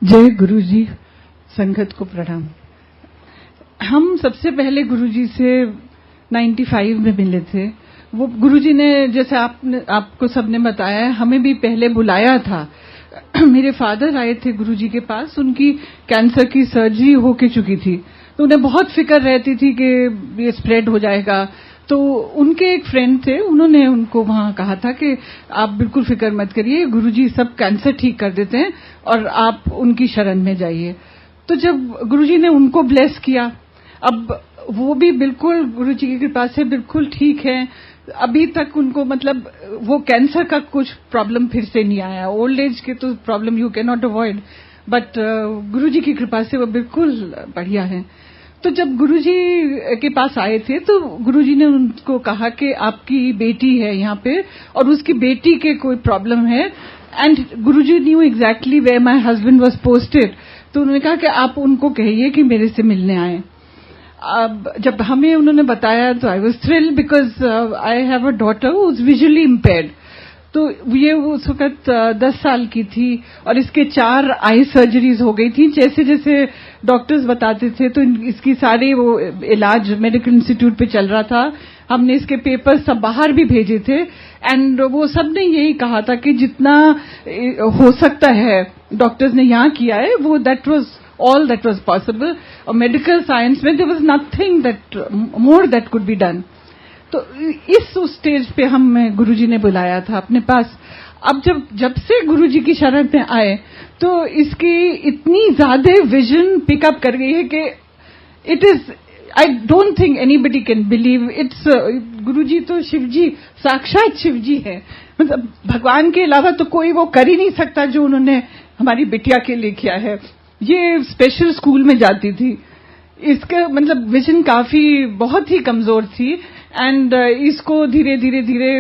जय गुरुजी, संगत को प्रणाम। हम सबसे पहले गुरुजी से 95 में मिले थे। वो गुरुजी ने जैसे आपको सबने बताया, हमें भी पहले बुलाया था। मेरे फादर आए थे गुरुजी के पास, उनकी कैंसर की सर्जरी होके चुकी थी, तो उन्हें बहुत फिक्र रहती थी कि ये स्प्रेड हो जाएगा। तो उनके एक फ्रेंड थे, उन्होंने उनको वहां कहा था कि आप बिल्कुल फिक्र मत करिए, गुरुजी सब कैंसर ठीक कर देते हैं और आप उनकी शरण में जाइए। तो जब गुरुजी ने उनको ब्लेस किया, अब वो भी बिल्कुल गुरुजी की कृपा से बिल्कुल ठीक है। अभी तक उनको मतलब वो कैंसर का कुछ प्रॉब्लम फिर से नहीं आया। ओल्ड एज के तो problem you can not avoid, but Guruji की कृपा से वो बिल्कुल बढ़िया है। तो जब गुरुजी के पास आए थे तो गुरुजी ने उनको कहा कि आपकी बेटी है यहाँ पे और उसकी बेटी के कोई प्रॉब्लम है, and Guruji knew exactly where my husband was posted. तो उन्होंने कहा कि आप उनको कहिए कि मेरे से मिलने आए। अब जब हमें उन्होंने बताया तो I was thrilled because I have a daughter who is visually impaired. तो ये उस वक्त 10 साल की थी और इसके 4 आई सर्जरीज हो गई थी। जैसे जैसे डॉक्टर्स बताते थे तो इसकी सारी वो इलाज मेडिकल इंस्टीट्यूट पे चल रहा था। हमने इसके पेपर सब बाहर भी भेजे थे, एंड वो सब ने यही कहा था कि जितना हो सकता है डॉक्टर्स ने यहाँ किया है, वो that was all that was possible. और मेडिकल साइंस में there was nothing that more that could be done. तो इस स्टेज पे हम गुरुजी ने बुलाया था अपने पास। अब जब से गुरुजी की शरण में आए तो इसकी इतनी ज्यादा विजन पिकअप कर गई है कि it is, I don't think anybody can believe it's. Guruji तो शिवजी, साक्षात शिवजी है। मतलब भगवान के अलावा तो कोई वो कर ही नहीं सकता जो उन्होंने हमारी बिटिया के लिए किया है। ये स्पेशल स्कूल में जाती थी, इसका मतलब विजन काफी बहुत ही कमजोर थी, एंड इसको धीरे धीरे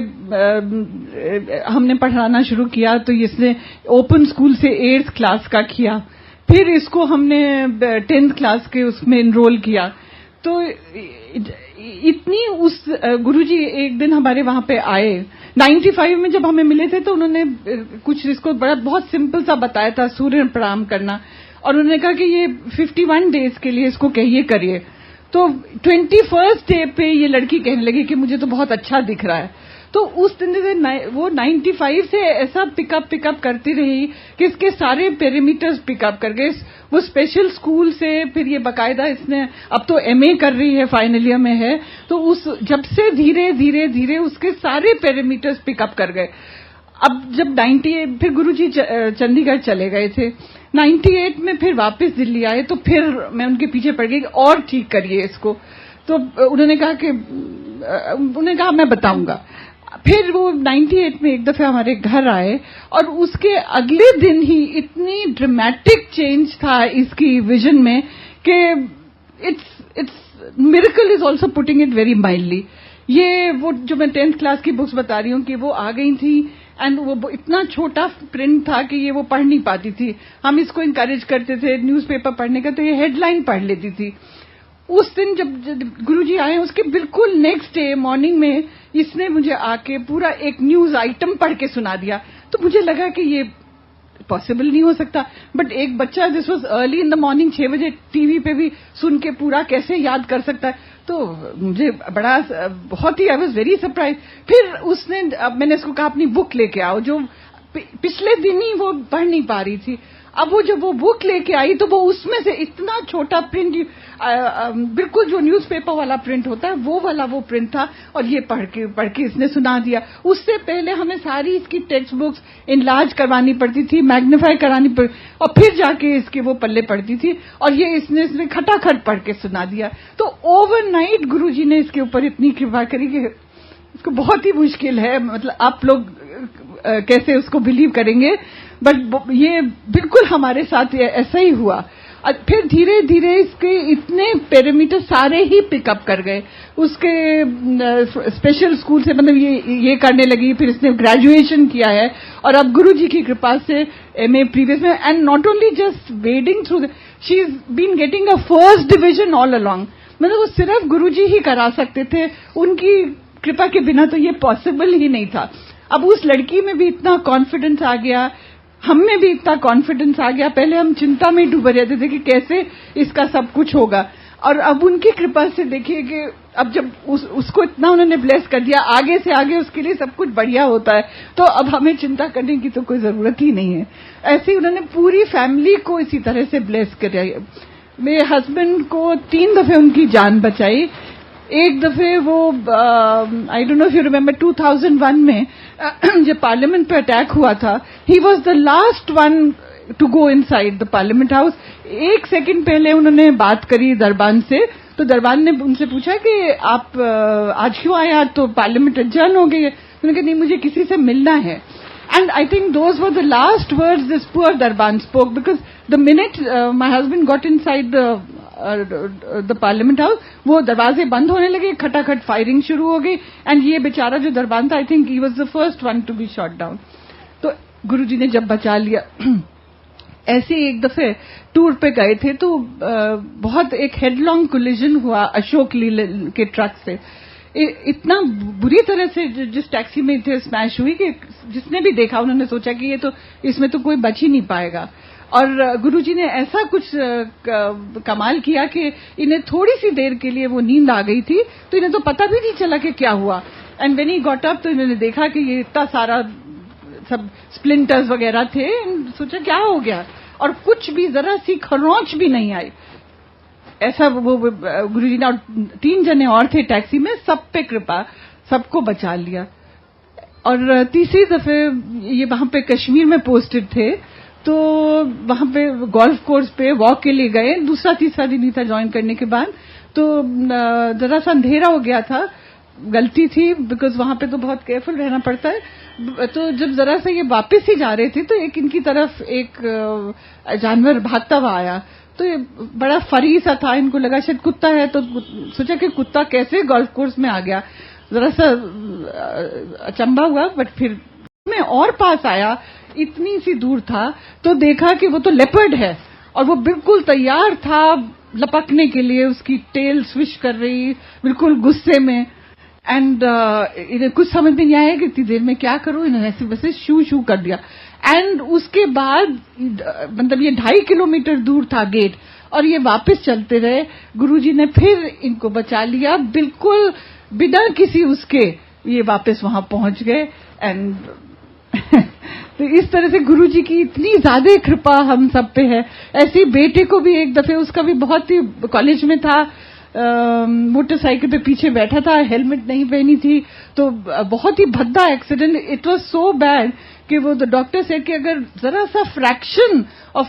हमने पढ़ाना शुरू किया। तो इसने ओपन स्कूल से 8th क्लास का किया, फिर इसको हमने 10th क्लास के उसमें एनरोल किया। तो इतनी उस गुरुजी एक दिन हमारे वहां पे आए 95 में जब हमें मिले थे, तो उन्होंने कुछ इसको बहुत सिंपल सा बताया था, सूर्य प्रणाम करना। और उन्होंने कहा कि ये 51 डेज के लिए इसको कहिए करिए। तो 21st डे पे ये लड़की कहने लगी कि मुझे तो बहुत अच्छा दिख रहा है। तो उस दिन से वो 95 से ऐसा पिकअप करती रही कि इसके सारे पैरामीटर्स पिकअप कर गए। वो स्पेशल स्कूल से फिर ये बकायदा इसने अब तो MA कर रही है, फाइनल ईयर में है। तो उस जब से धीरे धीरे उसके सारे पैरामीटर्स पिकअप कर गए। अब जब 98 फिर गुरुजी चंडीगढ़ चले गए थे, 98 में फिर वापस दिल्ली आए, तो फिर मैं उनके पीछे पड़ गई कि और ठीक करिए इसको। तो उन्होंने कहा मैं बताऊंगा। फिर वो 98 में एक दफे हमारे घर आए और उसके अगले दिन ही इतनी ड्रामेटिक चेंज था इसकी विजन में कि it's miracle is also putting it very mildly. ये वो जो मैं 10th क्लास की बुक्स बता रही हूँ कि वो आ गई थी, एंड वो इतना छोटा प्रिंट था कि ये वो पढ़ नहीं पाती थी। हम इसको इंकरेज करते थे न्यूज़पेपर पढ़ने का, तो ये हेडलाइन पढ़ लेती थी। उस दिन जब गुरुजी आए, उसके बिल्कुल नेक्स्ट डे मॉर्निंग में इसने मुझे आके पूरा एक न्यूज आइटम पढ़ के सुना दिया। तो मुझे लगा कि ये पॉसिबल नहीं हो सकता, बट एक बच्चा this was early in the morning 6 बजे टीवी पे भी सुन के पूरा कैसे याद कर सकता है। तो मुझे बहुत ही आई वाज वेरी सरप्राइज। फिर उसने, अब मैंने इसको कहा अपनी बुक लेके आओ, जो पिछले दिन ही वो पढ़ नहीं पा रही थी। अब वो जब वो बुक लेके आई तो वो उसमें से इतना छोटा प्रिंट, बिल्कुल जो न्यूज़पेपर वाला प्रिंट होता है वो वाला वो प्रिंट था, और ये पढ़ के इसने सुना दिया। उससे पहले हमें सारी इसकी टेक्स्ट बुक्स इनलार्ज करवानी पड़ती थी, मैग्नीफाई करानी पड़ती, और फिर जाके इसके वो पल्ले पड़ती थी, और ये इसने खटाखट पढ़ के सुना दिया। तो ओवरनाइट गुरुजी ने इसके ऊपर इतनी कृपा करी कि इसको बहुत ही मुश्किल है, मतलब आप लोग कैसे उसको बिलीव करेंगे, बट ये बिल्कुल हमारे साथ ऐसा ही हुआ। फिर धीरे धीरे इसके इतने पैरामीटर सारे ही पिकअप कर गए उसके स्पेशल स्कूल से, मतलब ये करने लगी। फिर इसने ग्रेजुएशन किया है, और अब गुरुजी की कृपा से MA प्रीवियस में, and not only just wading through, she is been getting a first division all along. मतलब वो सिर्फ गुरुजी ही करा सकते थे, उनकी कृपा के बिना तो ये पॉसिबल ही नहीं था। अब उस लड़की में भी इतना कॉन्फिडेंस आ गया, हम में भी इतना कॉन्फिडेंस आ गया। पहले हम चिंता में डूबे रहते थे कि कैसे इसका सब कुछ होगा, और अब उनकी कृपा से देखिए कि अब जब उसको इतना उन्होंने ब्लेस कर दिया, आगे से आगे उसके लिए सब कुछ बढ़िया होता है, तो अब हमें चिंता करने की तो कोई जरूरत ही नहीं है। ऐसे ही उन्होंने पूरी फैमिली को इसी तरह से ब्लेस किया। मेरे हस्बैंड को 3 दफे उनकी जान बचाई। एक दफे वो I don't know if you remember 2001 में जब पार्लियामेंट पे अटैक हुआ था, he was the last one to go inside the parliament house. 1 second पहले उन्होंने बात करी दरबान से, तो दरबान ने उनसे पूछा कि आप आज क्यों आए, आज तो पार्लियामेंट एडजर्न हो गई है। उन्होंने कहा नहीं, मुझे किसी से मिलना है। And I think those were the last words this poor Darban spoke, because the minute my husband got inside the parliament house, वो दरवाजे बंद होने लगे, खटाखट फायरिंग शुरू हो गई, एंड ये बेचारा जो दरबान था, I think he was the first one to be shot down. तो गुरुजी ने जब बचा लिया। ऐसे एक दफे टूर पे गए थे, तो बहुत एक हेडलॉन्ग कोलिजन हुआ अशोक लीलैंड के ट्रक से। इतना बुरी तरह से जिस टैक्सी में थे स्मैश हुई कि जिसने भी देखा उन्होंने सोचा कि ये तो इसमें तो कोई बच ही नहीं पाएगा। और गुरुजी ने ऐसा कुछ कमाल किया कि इन्हें थोड़ी सी देर के लिए वो नींद आ गई थी, तो इन्हें तो पता भी नहीं चला कि क्या हुआ। And when he got up, तो इन्होंने देखा कि ये इतना सारा सब स्प्लिंटर्स वगैरह थे। सोचा क्या हो गया, और कुछ भी जरा सी खरोंच भी नहीं आई। ऐसा वो गुरुजी ने, और 3 जने और थे टैक्सी में, सब पे कृपा, सबको बचा लिया। और तीसरी दफे ये वहां पे कश्मीर में पोस्टेड थे, तो वहां पे गोल्फ कोर्स पे वॉक के लिए गए। दूसरा तीसरा दिन ही था ज्वाइन करने के बाद, तो जरा सा अंधेरा हो गया था। गलती थी, बिकॉज वहां पे तो बहुत केयरफुल रहना पड़ता है। तो जब जरा सा ये वापस ही जा रहे थे, तो एक इनकी तरफ एक जानवर भागता हुआ आया। तो ये बड़ा फरी सा था, इनको लगा शायद कुत्ता है, तो सोचा कि कुत्ता कैसे गोल्फ कोर्स में आ गया। जरा सा अचंभा हुआ, बट फिर में और पास आया, इतनी सी दूर था, तो देखा कि वो तो लेपर्ड है, और वो बिल्कुल तैयार था लपकने के लिए। उसकी टेल स्विश कर रही, बिल्कुल गुस्से में। एंड इन्हें कुछ समझ में नहीं आया कि इतनी देर में क्या करूं। इन्होंने ऐसे वैसे शू शू कर दिया। एंड उसके बाद मतलब ये 2.5 किलोमीटर दूर था गेट, और ये वापस चलते रहे। गुरुजी ने फिर इनको बचा लिया, बिल्कुल बिना किसी उसके ये वापस वहां पहुंच गए। एंड तो इस तरह से गुरुजी की इतनी ज्यादा कृपा हम सब पे है। ऐसे बेटे को भी एक दफे, उसका भी बहुत ही, कॉलेज में था, मोटरसाइकिल पे पीछे बैठा था, हेलमेट नहीं पहनी थी, तो बहुत ही भद्दा accident. It was so bad कि वो द डॉक्टर सेड कि अगर जरा सा फ्रैक्शन ऑफ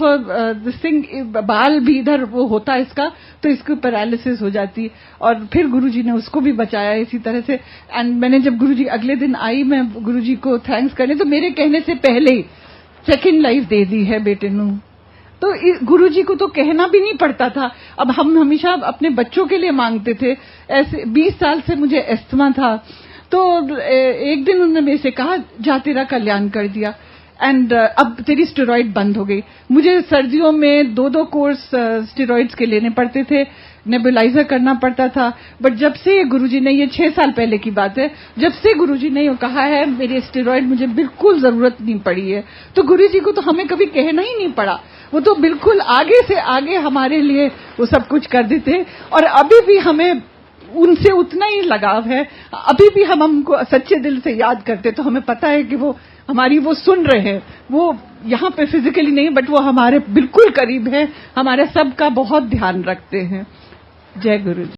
दिस थिंग, बाल भी इधर वो होता इसका, तो इसको पैरालिसिस हो जाती। और फिर गुरुजी ने उसको भी बचाया इसी तरह से। एंड मैंने जब गुरुजी अगले दिन आई, मैं गुरुजी को थैंक्स करने, तो मेरे कहने से पहले ही सेकेंड लाइफ दे दी है बेटे नू। तो गुरुजी को तो कहना भी नहीं पड़ता था। अब हम हमेशा अपने बच्चों के लिए मांगते थे। ऐसे 20 साल से मुझे अस्थमा था, तो एक दिन उन्होंने मेरे से कहा, जा तेरा कल्याण कर दिया, एंड अब तेरी स्टेरॉइड बंद हो गई। मुझे सर्दियों में 2-2 कोर्स स्टेरॉइड्स के लेने पड़ते थे, नेबुलाइजर करना पड़ता था। बट जब से गुरुजी ने, ये 6 साल पहले की बात है, जब से गुरुजी ने ये कहा है, मेरी स्टेरॉइड मुझे बिल्कुल जरूरत नहीं पड़ी है। तो गुरुजी को तो हमें कभी कहना ही नहीं पड़ा, वो तो बिल्कुल आगे से आगे हमारे लिए वो सब कुछ कर देते। और अभी भी हमें उनसे उतना ही लगाव है। अभी भी हम हमको सच्चे दिल से याद करते, तो हमें पता है कि वो हमारी वो सुन रहे हैं। वो यहाँ पे फिजिकली नहीं, बट वो हमारे बिल्कुल करीब है, हमारे सबका बहुत ध्यान रखते हैं। जय गुरु जी।